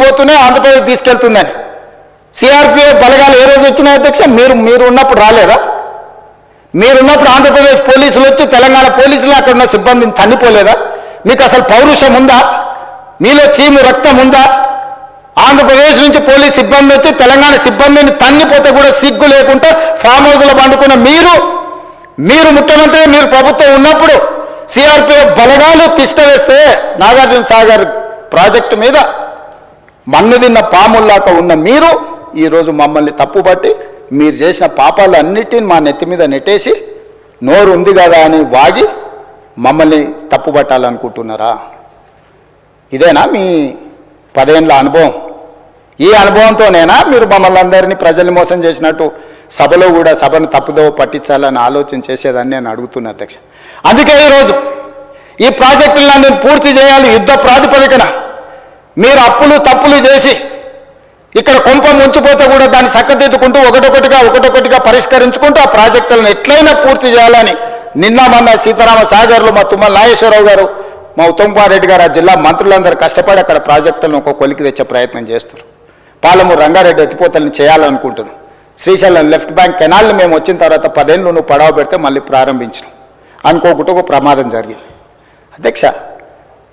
తీసుకుపోతూనే Andhra Pradesh తీసుకెళ్తుందని. CRPF బలగాలు ఏ రోజు వచ్చినాయి అధ్యక్ష? మీరు ఉన్నప్పుడు రాలేదా? మీరున్నప్పుడు ఆంధ్రప్రదేశ్ పోలీసులు వచ్చి తెలంగాణ పోలీసులు అక్కడ ఉన్న సిబ్బందిని తన్నిపోలేదా? మీకు అసలు పౌరుషం ఉందా? మీలో చీము రక్తం ఉందా? ఆంధ్రప్రదేశ్ నుంచి పోలీస్ సిబ్బంది వచ్చి తెలంగాణ సిబ్బందిని తన్నిపోతే కూడా సిగ్గు లేకుండా ఫామ్ హౌస్లో పండుకున్న మీరు ముఖ్యమంత్రి, మీరు ప్రభుత్వం ఉన్నప్పుడు సిఆర్పిఎఫ్ బలగాలు తిష్ట వేస్తే నాగార్జున సాగర్ ప్రాజెక్టు మీద మన్ను తిన్న పాముల్లాగా ఉన్న మీరు ఈరోజు మమ్మల్ని తప్పుబట్టి మీరు చేసిన పాపాలు అన్నిటిని మా నెత్తి మీద నెట్టేసి నోరు ఉంది కదా అని వాగి మమ్మల్ని తప్పుబట్టాలనుకుంటున్నారా? ఇదేనా మీ 10 ఏళ్ళ అనుభవం? ఈ అనుభవంతోనేనా మీరు మమ్మల్ని అందరినీ ప్రజల్ని మోసం చేసినట్టు సభలో కూడా సభను తప్పుదో పట్టించాలని ఆలోచన చేసేదని నేను అడుగుతున్నా అధ్యక్ష. అందుకే ఈరోజు ఈ ప్రాజెక్టులను పూర్తి చేయాలి యుద్ధ ప్రాతిపదికన. మీరు అప్పులు తప్పులు చేసి ఇక్కడ కొంప ముంచిపోతే కూడా దాన్ని చక్కదిద్దుకుంటూ ఒకటొకటిగా పరిష్కరించుకుంటూ ఆ ప్రాజెక్టులను ఎట్లయినా పూర్తి చేయాలని నిన్న మొన్న సీతారామ సాగర్లో మా తుమ్మల నాగేశ్వరరావు గారు, మా ఉత్తమ్ కుమార్ రెడ్డి గారు, ఆ జిల్లా మంత్రులందరూ కష్టపడి అక్కడ ప్రాజెక్టులను ఒక కొలికి తెచ్చే ప్రయత్నం చేస్తారు. పాలమూరు రంగారెడ్డి ఎత్తిపోతలను చేయాలనుకుంటున్నాం. శ్రీశైలం లెఫ్ట్ బ్యాంక్ కెనాల్ని మేము వచ్చిన తర్వాత 10 ఏళ్ళు నువ్వు పడవ పెడితే మళ్ళీ ప్రారంభించినాం. అనుకోకుండా ఒక ప్రమాదం జరిగింది అధ్యక్ష.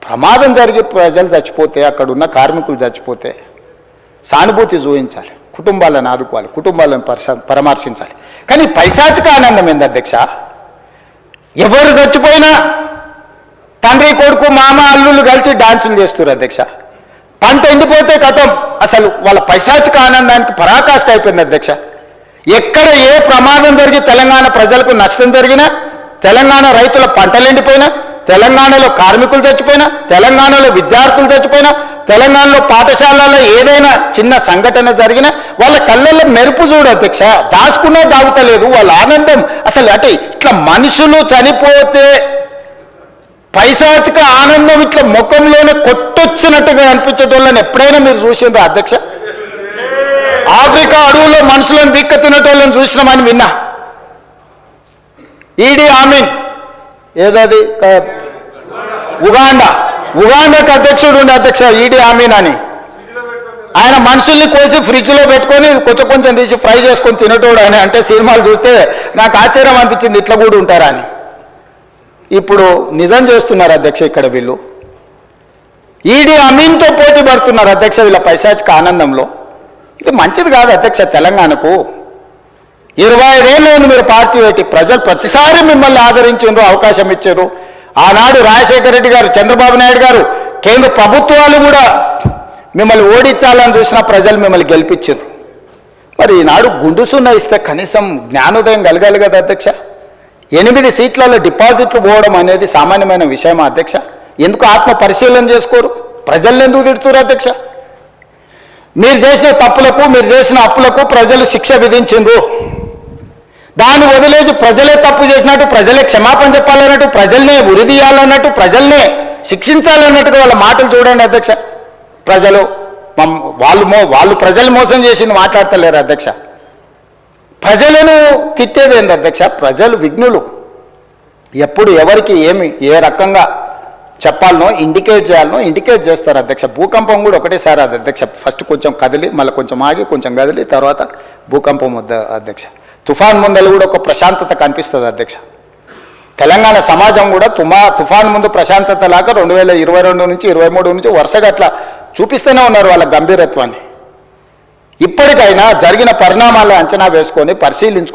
ప్రమాదం జరిగి ప్రజలు చచ్చిపోతే, అక్కడ ఉన్న కార్మికులు చచ్చిపోతే సానుభూతి చూపించాలి, కుటుంబాలను ఆదుకోవాలి, కుటుంబాలను పరామర్శించాలి. కానీ పైశాచిక ఆనందం ఏంది అధ్యక్ష? ఎవరు చచ్చిపోయినా తండ్రి కొడుకు మామ అల్లుళ్ళు కలిసి డాన్సులు చేస్తారు అధ్యక్ష. పంట ఎండిపోతే కథం, అసలు వాళ్ళ పైశాచిక ఆనందానికి పరాకాష్ట అయిపోయింది అధ్యక్ష. ఎక్కడ ఏ ప్రమాదం జరిగి తెలంగాణ ప్రజలకు నష్టం జరిగినా, తెలంగాణ రైతుల పంటలు ఎండిపోయినా, తెలంగాణలో కార్మికులు చచ్చిపోయినా, తెలంగాణలో విద్యార్థులు చచ్చిపోయినా, తెలంగాణలో పాఠశాలలో ఏదైనా చిన్న సంఘటన జరిగినా వాళ్ళ కళ్ళల్లో మెరుపు చూడు అధ్యక్ష. దాచుకున్నా దాగుతలేదు వాళ్ళ ఆనందం. అసలు అంటే ఇట్లా మనుషులు చనిపోతే పైశాచిక ఆనందం ఇట్లా ముఖంలోనే కొట్టొచ్చినట్టుగా అనిపించేటోళ్ళని ఎప్పుడైనా మీరు చూసిండ్రా అధ్యక్ష? ఆఫ్రికా అడవుల్లో మనుషులను దిక్క తినేటోళ్ళని చూసినామని విన్నా. ఈడీ ఆమీన్ ఏదది ఉగాండాకు అధ్యక్షుడు ఉండే అధ్యక్ష ఈడీ ఆమీన్ అని. ఆయన మనుషుల్ని కోసి ఫ్రిడ్జ్లో పెట్టుకొని కొంచెం తీసి ఫ్రై చేసుకొని తినేటోడు అని. అంటే సినిమాలు చూస్తే నాకు ఆశ్చర్యం అనిపించింది, ఇట్లా కూడా ఉంటారా అని. ఇప్పుడు నిజం చేస్తున్నారు అధ్యక్ష. ఇక్కడ వీళ్ళు ఈడీ అమీన్తో పోటీ పడుతున్నారు అధ్యక్ష వీళ్ళ పైశాచిక ఆనందంలో. ఇది మంచిది కాదు అధ్యక్ష తెలంగాణకు. 25 ఏళ్ళు మీరు పార్టీ పెట్టి ప్రజలు ప్రతిసారి మిమ్మల్ని ఆదరించారు, అవకాశం ఇచ్చారు. ఆనాడు రాజశేఖర రెడ్డి గారు, చంద్రబాబు నాయుడు గారు, కేంద్ర ప్రభుత్వాలు కూడా మిమ్మల్ని ఓడించాలని చూసిన ప్రజలు మిమ్మల్ని గెలిపించారు. మరి ఈనాడు గుండుసున్న ఇస్తే కనీసం జ్ఞానోదయం కలగాలి కదా అధ్యక్ష. 8 సీట్లలో డిపాజిట్లు పోవడం అనేది సామాన్యమైన విషయమా అధ్యక్ష? ఎందుకు ఆత్మ పరిశీలన చేసుకోరు? ప్రజల్ని ఎందుకు తిడుతున్నారు అధ్యక్ష? మీరు చేసిన తప్పులకు, మీరు చేసిన అప్పులకు ప్రజలు శిక్ష విధించిండ్రు. దాన్ని వదిలేసి ప్రజలే తప్పు చేసినట్టు, ప్రజలే క్షమాపణ చెప్పాలన్నట్టు, ప్రజల్నే ఉరిదీయాలన్నట్టు, ప్రజల్నే శిక్షించాలన్నట్టుగా వాళ్ళ మాటలు చూడండి అధ్యక్ష. ప్రజలు వాళ్ళు ప్రజలు మోసం చేసింది మాట్లాడతలేరు అధ్యక్ష. ప్రజలను తిట్టేది ఏంది అధ్యక్ష? ప్రజలు విఘ్నులు. ఎప్పుడు ఎవరికి ఏ రకంగా చెప్పాలనో ఇండికేట్ చేయాలనో ఇండికేట్ చేస్తారు అధ్యక్ష. భూకంపం కూడా ఒకటేసారి అది అధ్యక్ష. ఫస్ట్ కొంచెం కదిలి, మళ్ళీ కొంచెం ఆగి, కొంచెం కదిలి, తర్వాత భూకంపం వద్ద అధ్యక్ష. తుఫాన్ ముందలు కూడా ఒక ప్రశాంతత కనిపిస్తుంది అధ్యక్ష. తెలంగాణ సమాజం కూడా తుఫాన్ ముందు ప్రశాంతత లాగా 2022 నుంచి 23 నుంచి వరుసగా అట్లా చూపిస్తూనే ఉన్నారు వాళ్ళ గంభీరత్వాన్ని. ఇప్పటికైనా జరిగిన పరిణామాలను అంచనా వేసుకొని పరిశీలించుకొని